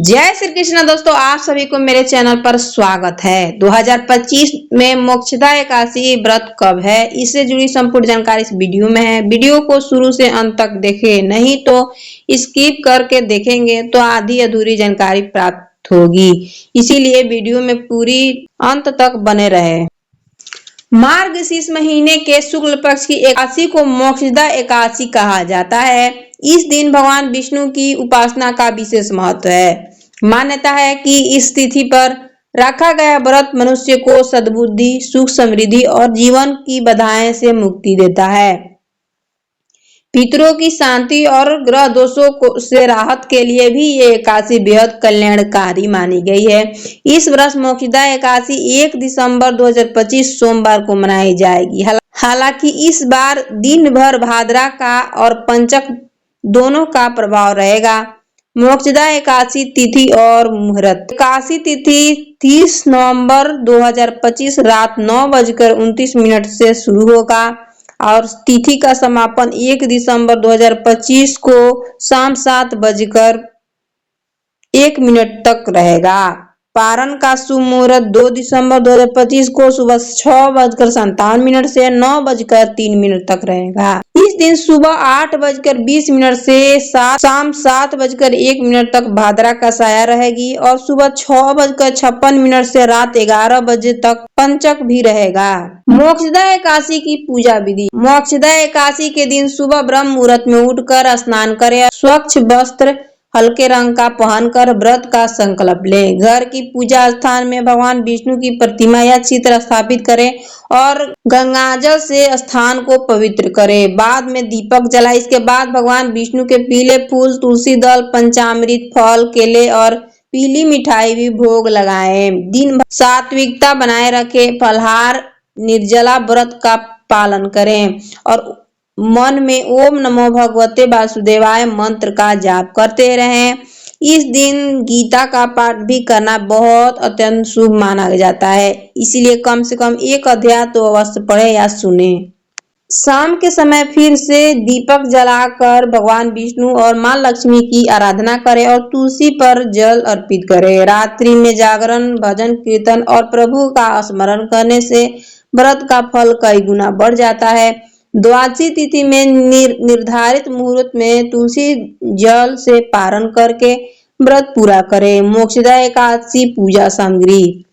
जय श्री कृष्ण दोस्तों, आप सभी को मेरे चैनल पर स्वागत है। 2025 में मोक्षदा एकादशी व्रत कब है, इससे जुड़ी संपूर्ण जानकारी इस वीडियो में है। वीडियो को शुरू से अंत तक देखें, नहीं तो स्किप करके देखेंगे तो आधी अधूरी जानकारी प्राप्त होगी। इसीलिए वीडियो में पूरी अंत तक बने रहे। मार्गशीर्ष महीने के शुक्ल पक्ष की एकादशी को मोक्षदा एकादशी कहा जाता है। इस दिन भगवान विष्णु की उपासना का विशेष महत्व है। मान्यता है कि इस तिथि पर रखा गया व्रत मनुष्य को सद्बुद्धि, सुख समृद्धि और जीवन की बाधाएं से मुक्ति देता है। पितरों की शांति और ग्रह दोषों से राहत के लिए भी ये एकादशी बेहद कल्याणकारी मानी गई है। इस वर्ष मोक्षदा एकादशी 1 दिसंबर 2025 सोमवार को मनाई जाएगी। हालांकि इस बार दिन भर भाद्रा का और पंचक दोनों का प्रभाव रहेगा। मोक्षदा एकादशी तिथि और मुहूर्त। एकादशी तिथि 30 नवंबर 2025 रात 9:29 से शुरू होगा और तिथि का समापन 1 दिसंबर 2025 को शाम 7:01 तक रहेगा। पारण का शुभ मुहूर्त 2 दिसंबर 2025 को सुबह 6:57 से 9:03 तक रहेगा। इस दिन सुबह 8:20 से शाम 7:01 तक भाद्रा का साया रहेगी और सुबह 6:56 से रात 11 बजे तक पंचक भी रहेगा। मोक्षदा एकादशी की पूजा विधि। मोक्षदा एकादशी के दिन सुबह ब्रह्म मुहूर्त में उठकर स्नान करें, स्वच्छ वस्त्र हल्के रंग का पहनकर व्रत का संकल्प लें। घर की पूजा स्थान में भगवान विष्णु की प्रतिमा या चित्र स्थापित करें और गंगाजल से स्थान को पवित्र करें। बाद में दीपक जलाएं। इसके बाद भगवान विष्णु के पीले फूल, तुलसी दल, पंचामृत, फल, केले और पीली मिठाई भी भोग लगाएं। दिन भर सात्विकता बनाए रखें, फलाहार, निर्जला व्रत का पालन करें और मन में ओम नमो भगवते वासुदेवाय मंत्र का जाप करते रहें। इस दिन गीता का पाठ भी करना बहुत अत्यंत शुभ माना जाता है, इसीलिए कम से कम एक अध्याय तो अवश्य पढ़े या सुने। शाम के समय फिर से दीपक जलाकर भगवान विष्णु और मां लक्ष्मी की आराधना करें और तुलसी पर जल अर्पित करें। रात्रि में जागरण, भजन, कीर्तन और प्रभु का स्मरण करने से व्रत का फल कई गुना बढ़ जाता है। द्वादशी तिथि में निर्धारित मुहूर्त में तुलसी जल से पारण करके व्रत पूरा करें। मोक्षदा एकादशी पूजा सामग्री।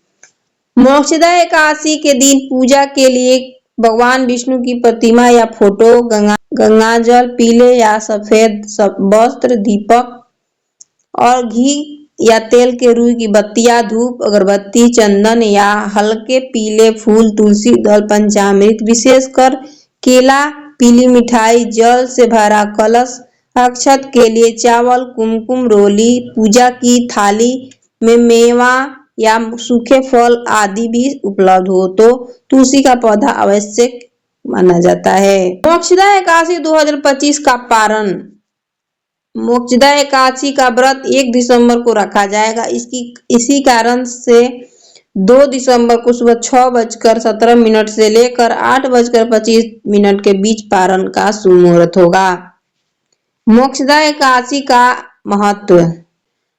मोक्षदा एकादशी के दिन पूजा के लिए भगवान विष्णु की प्रतिमा या फोटो, गंगाजल, पीले या सफेद वस्त्र, दीपक और घी या तेल के रुई की बत्तियां, धूप, अगरबत्ती, चंदन या हल्के पीले फूल, तुलसी दल, पंचामृत, विशेषकर केला, पीली मिठाई, जल से भरा कलश, अक्षत के लिए चावल, कुमकुम, रोली, पूजा की थाली में मेवा या सूखे फल आदि भी उपलब्ध हो तो तुलसी का पौधा आवश्यक माना जाता है। मोक्षदा एकादशी 2025 का पारण। मोक्षदा एकादशी का व्रत 1 दिसंबर को रखा जाएगा। इसी कारण से 2 दिसंबर को सुबह 6:17 से लेकर 8:25 के बीच पारण का शुभ मुहूर्त होगा। मोक्षदा एकादशी का महत्व।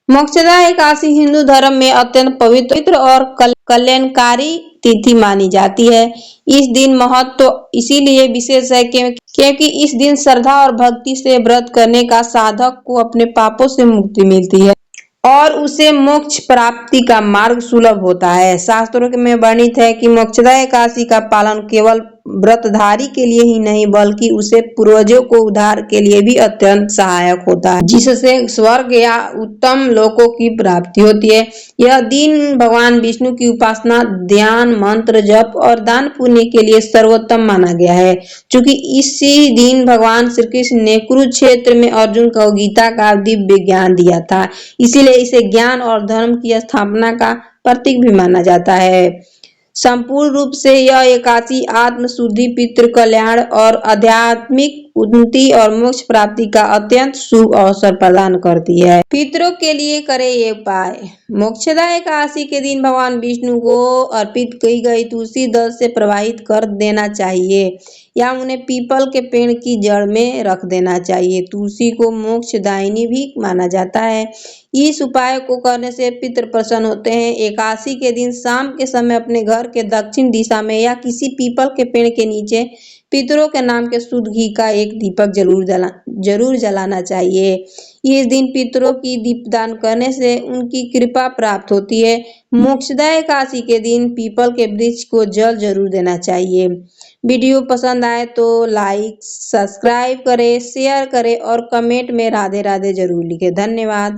मोक्षदा एकादशी हिंदू धर्म में अत्यंत पवित्र और कल्याणकारी तिथि मानी जाती है। इस दिन महत्व इसीलिए विशेष है क्योंकि इस दिन श्रद्धा और भक्ति से व्रत करने का साधक को अपने पापों से मुक्ति मिलती है और उसे मोक्ष प्राप्ति का मार्ग सुलभ होता है। शास्त्रों में वर्णित है कि मोक्षदा एकादशी का पालन केवल व्रतधारी के लिए ही नहीं बल्कि उसे पूर्वजों को उद्धार के लिए भी अत्यंत सहायक होता है, जिससे स्वर्ग या उत्तम लोकों की प्राप्ति होती है। यह दिन भगवान विष्णु की उपासना, ध्यान, मंत्र जप और दान पुण्य के लिए सर्वोत्तम माना गया है। चूंकि इसी दिन भगवान श्री कृष्ण ने कुरुक्षेत्र में अर्जुन को गीता का दिव्य ज्ञान दिया था, इसीलिए इसे ज्ञान और धर्म की स्थापना का प्रतीक भी माना जाता है। संपूर्ण रूप से यह एकादशी आत्म शुद्धि, पितृ कल्याण और आध्यात्मिक उन्नति और मोक्ष प्राप्ति का अत्यंत शुभ अवसर प्रदान करती है। पितरों के लिए करें ये उपाय। मोक्षदा एकादशी के दिन भगवान विष्णु को अर्पित की गई तुलसी दल से प्रवाहित कर देना चाहिए या उन्हें पीपल के पेड़ की जड़ में रख देना चाहिए। तुलसी को मोक्षदायिनी भी माना जाता है। इस उपाय को करने से पितृ प्रसन्न होते हैं। एकादशी के दिन शाम के समय अपने घर के दक्षिण दिशा में या किसी पीपल के पेड़ के नीचे पितरों के नाम के शुद्ध घी का एक दीपक जरूर जलाना चाहिए। इस दिन पितरों की दीपदान करने से उनकी कृपा प्राप्त होती है। मोक्षदायक एकादशी के दिन पीपल के वृक्ष को जल जरूर देना चाहिए। वीडियो पसंद आए तो लाइक, सब्सक्राइब करें, शेयर करें और कमेंट में राधे राधे जरूर लिखें। धन्यवाद।